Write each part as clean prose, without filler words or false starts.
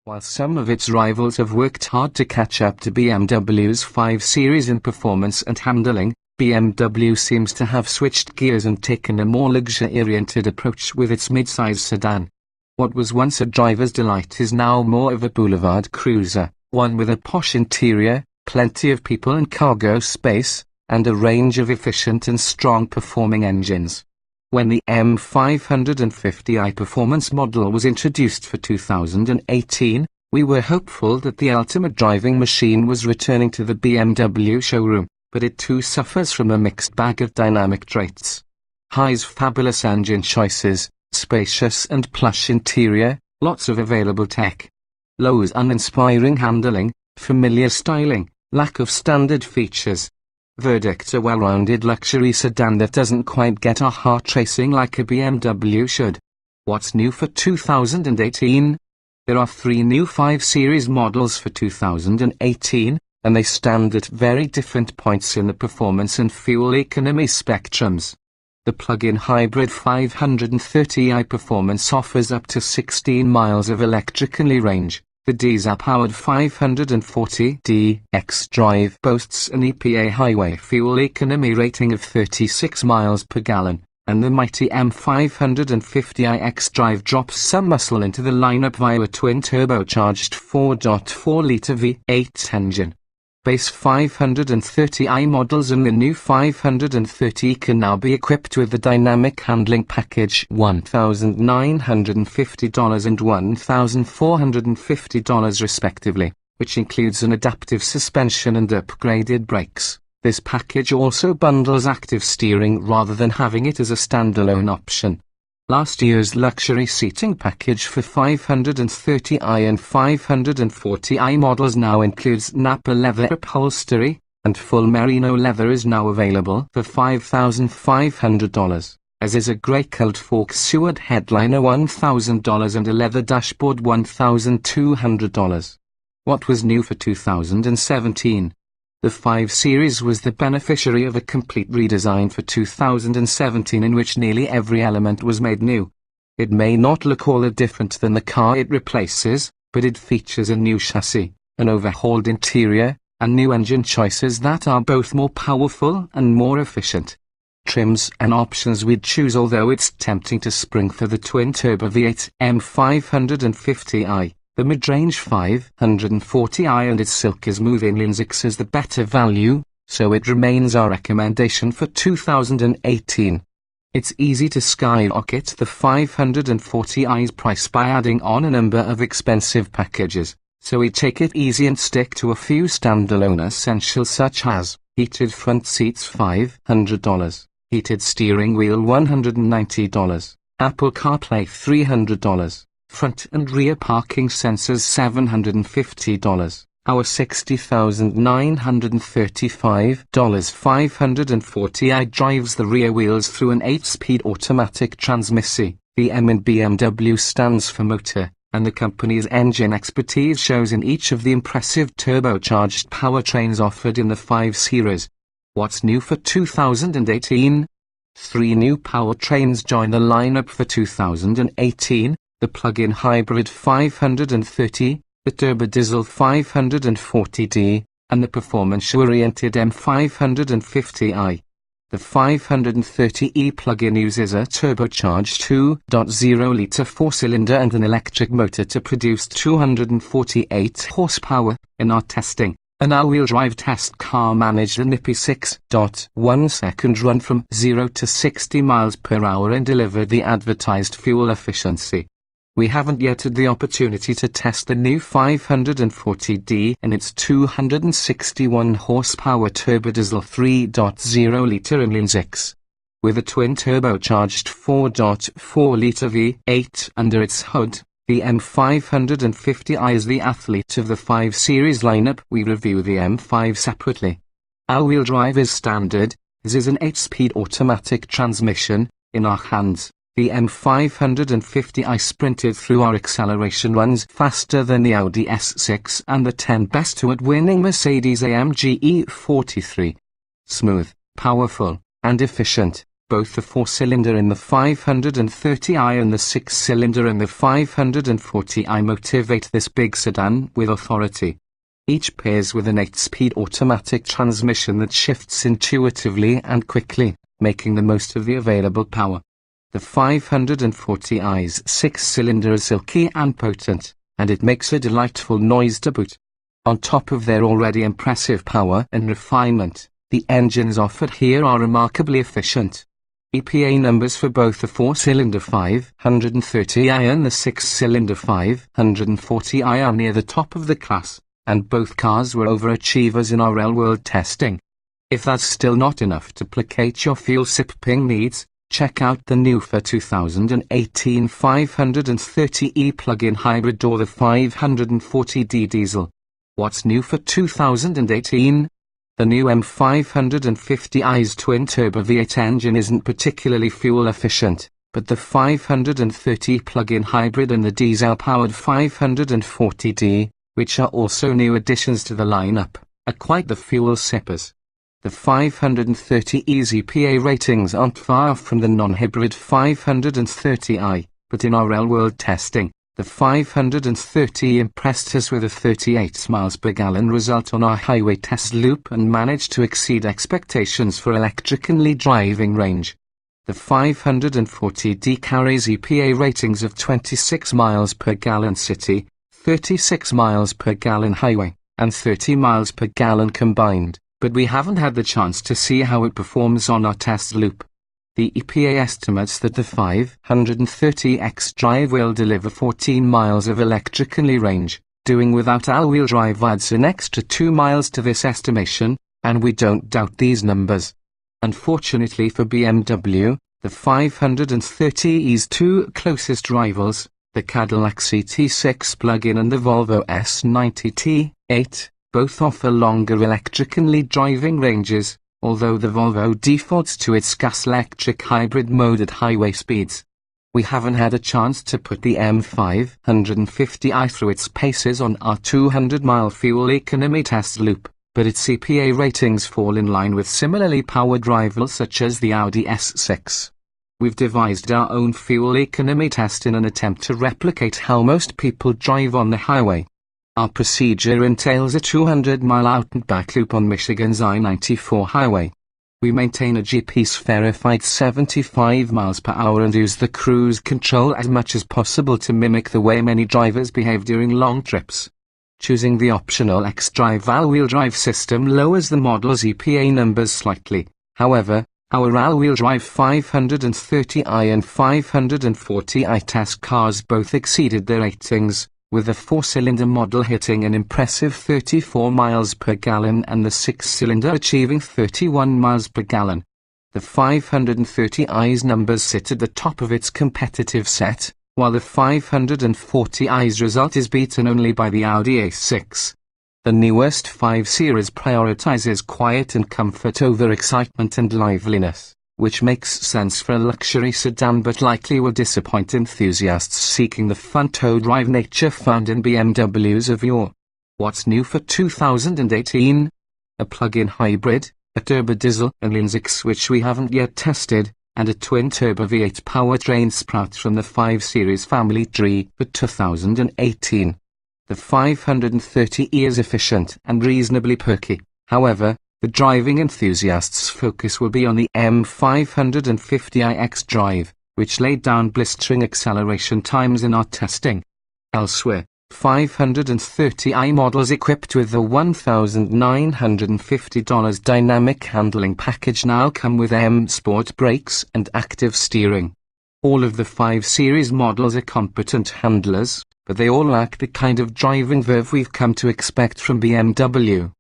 While some of its rivals have worked hard to catch up to BMW's 5 Series in performance and handling, BMW seems to have switched gears and taken a more luxury-oriented approach with its mid-size sedan. What was once a driver's delight is now more of a boulevard cruiser, one with a posh interior, plenty of people and cargo space, and a range of efficient and strong-performing engines. When the M550i performance model was introduced for 2018, we were hopeful that the ultimate driving machine was returning to the BMW showroom, but it too suffers from a mixed bag of dynamic traits. High's fabulous engine choices, spacious and plush interior, lots of available tech. Low's uninspiring handling, familiar styling, lack of standard features. Verdict's a well-rounded luxury sedan that doesn't quite get our heart racing like a BMW should. What's new for 2018? There are 3 new 5 Series models for 2018, and they stand at very different points in the performance and fuel economy spectrums. The plug-in hybrid 530i Performance offers up to 16 miles of electrically range. The diesel-powered 540d xDrive boasts an EPA highway fuel economy rating of 36 miles per gallon, and the mighty M550i xDrive drops some muscle into the lineup via a twin-turbocharged 4.4-litre V8 engine. Base 530i models and the new 530 can now be equipped with the Dynamic Handling Package $1,950 and $1,450 respectively, which includes an adaptive suspension and upgraded brakes. This package also bundles active steering rather than having it as a standalone option. Last year's luxury seating package for 530i and 540i models now includes Napa leather upholstery, and full merino leather is now available for $5,500, as is a grey coat fork Seward headliner $1,000 and a leather dashboard $1,200. What was new for 2017? The 5 Series was the beneficiary of a complete redesign for 2017 in which nearly every element was made new. It may not look all that different than the car it replaces, but it features a new chassis, an overhauled interior, and new engine choices that are both more powerful and more efficient. Trims and options we'd choose, although it's tempting to spring for the twin-turbo V8 M550i. The mid-range 540i and its silky smooth inline 6 is the better value, so it remains our recommendation for 2018. It's easy to skyrocket the 540i's price by adding on a number of expensive packages, so we take it easy and stick to a few standalone essentials such as heated front seats $500, heated steering wheel $190, Apple CarPlay $300. Front and rear parking sensors $750, our $60,935 540i drives the rear wheels through an 8-speed automatic transmission. The M in BMW stands for motor, and the company's engine expertise shows in each of the impressive turbocharged powertrains offered in the 5 Series. What's new for 2018? 3 new powertrains join the lineup for 2018. The plug-in hybrid 530, the turbodiesel 540d, and the performance-oriented M550i. The 530e plug-in uses a turbocharged 2.0-litre 4-cylinder and an electric motor to produce 248 horsepower. In our testing, an all-wheel drive test car managed a nippy 6.1-second run from 0 to 60 miles per hour and delivered the advertised fuel efficiency. We haven't yet had the opportunity to test the new 540d and its 261 horsepower turbodiesel 3.0-litre inline 6. With a twin-turbocharged 4.4-litre V8 under its hood, the M550i is the athlete of the 5 Series lineup. We review the M5 separately. All-wheel drive is standard, as is an 8-speed automatic transmission. In our hands, the M550i sprinted through our acceleration runs faster than the Audi S6 and the 10 best to at winning Mercedes-AMG E43. Smooth, powerful, and efficient, Both the 4-cylinder in the 530i and the 6-cylinder in the 540i motivate this big sedan with authority. Each pairs with an 8-speed automatic transmission that shifts intuitively and quickly, making the most of the available power. The 540i's 6-cylinder is silky and potent, and it makes a delightful noise to boot. On top of their already impressive power and refinement, the engines offered here are remarkably efficient. EPA numbers for both the 4-cylinder 530i and the 6-cylinder 540i are near the top of the class, and both cars were overachievers in our real-world testing. If that's still not enough to placate your fuel-sipping needs, check out the new for 2018 530e plug-in hybrid or the 540d diesel. What's new for 2018? The new M550i's twin-turbo V8 engine isn't particularly fuel-efficient, but the 530 plug-in hybrid and the diesel-powered 540d, which are also new additions to the lineup, are quite the fuel sippers. The 530e's EPA ratings aren't far off from the non-hybrid 530i, but in our real-world testing, the 530 impressed us with a 38 miles per gallon result on our highway test loop and managed to exceed expectations for electrically driving range. The 540d carries EPA ratings of 26 miles per gallon city, 36 miles per gallon highway, and 30 miles per gallon combined, but we haven't had the chance to see how it performs on our test loop. The EPA estimates that the 530X drive will deliver 14 miles of electrically range. Doing without all-wheel drive adds an extra 2 miles to this estimation, and we don't doubt these numbers. Unfortunately for BMW, the 530e's two closest rivals, the Cadillac CT6 plug-in and the Volvo S90 T8, both offer longer electrically driving ranges, although the Volvo defaults to its gas-electric hybrid mode at highway speeds. We haven't had a chance to put the M550i through its paces on our 200-mile fuel economy test loop, but its EPA ratings fall in line with similarly powered rivals such as the Audi S6. We've devised our own fuel economy test in an attempt to replicate how most people drive on the highway. Our procedure entails a 200-mile out-and-back loop on Michigan's I-94 highway. We maintain a GPS-verified 75 miles per hour and use the cruise control as much as possible to mimic the way many drivers behave during long trips. Choosing the optional X-Drive all-wheel drive system lowers the model's EPA numbers slightly. However, our all-wheel drive 530i and 540i test cars both exceeded their ratings, with the 4-cylinder model hitting an impressive 34 miles per gallon and the 6-cylinder achieving 31 miles per gallon. The 530i's numbers sit at the top of its competitive set, while the 540i's result is beaten only by the Audi A6. The newest 5 Series prioritizes quiet and comfort over excitement and liveliness, which makes sense for a luxury sedan but likely will disappoint enthusiasts seeking the fun-to drive nature found in BMWs of yore. What's new for 2018? A plug-in hybrid, a turbo diesel engine 6 which we haven't yet tested, and a twin-turbo V8 powertrain sprout from the 5 Series family tree for 2018. The 530e is efficient and reasonably perky. However, the driving enthusiasts' focus will be on the M550iX drive, which laid down blistering acceleration times in our testing. Elsewhere, 530i models equipped with the $1,950 dynamic handling package now come with M Sport brakes and active steering. All of the 5 Series models are competent handlers, but they all lack the kind of driving verve we've come to expect from BMW.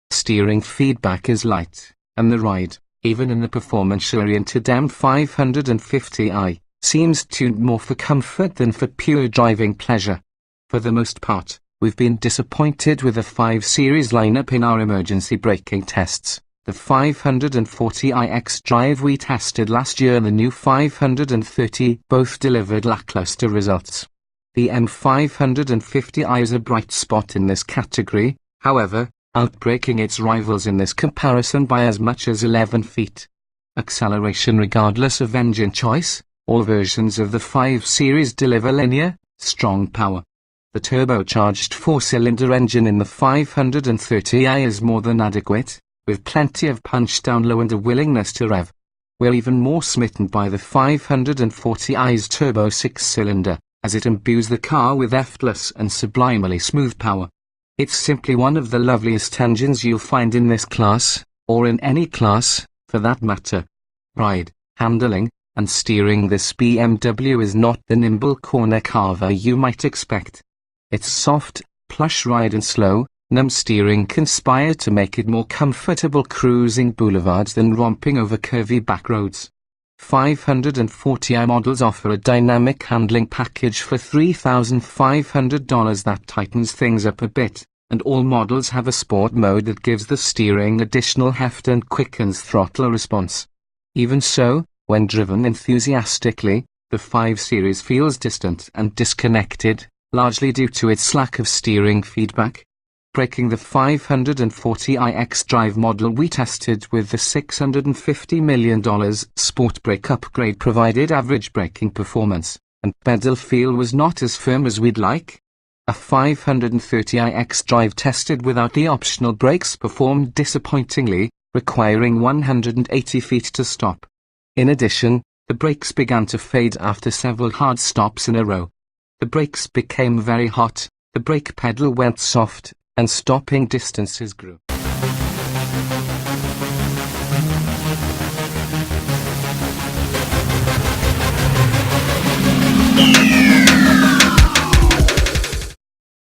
Steering feedback is light, and the ride, even in the performance-oriented M550i, seems tuned more for comfort than for pure driving pleasure. For the most part, we've been disappointed with the 5 Series lineup in our emergency braking tests. The 540iX drive we tested last year and the new 530 both delivered lackluster results. The M550i is a bright spot in this category, however, outbraking its rivals in this comparison by as much as 11 feet. Acceleration regardless of engine choice. All versions of the 5 Series deliver linear, strong power. The turbocharged 4-cylinder engine in the 530i is more than adequate, with plenty of punch down low and a willingness to rev. We're even more smitten by the 540i's turbo 6-cylinder, as it imbues the car with effortless and sublimely smooth power. It's simply one of the loveliest engines you'll find in this class, or in any class, for that matter. Ride, handling, and steering. This BMW is not the nimble corner carver you might expect. Its soft, plush ride and slow, numb steering conspire to make it more comfortable cruising boulevards than romping over curvy back roads. 540i models offer a dynamic handling package for $3,500 that tightens things up a bit, and all models have a sport mode that gives the steering additional heft and quickens throttle response. Even so, when driven enthusiastically, the 5 Series feels distant and disconnected, largely due to its lack of steering feedback. Braking. The 540i X-Drive model we tested with the $650 million Sport Brake upgrade provided average braking performance, and pedal feel was not as firm as we'd like. A 530i X-Drive tested without the optional brakes performed disappointingly, requiring 180 feet to stop. In addition, the brakes began to fade after several hard stops in a row. The brakes became very hot, the brake pedal went soft, and stopping distances grew.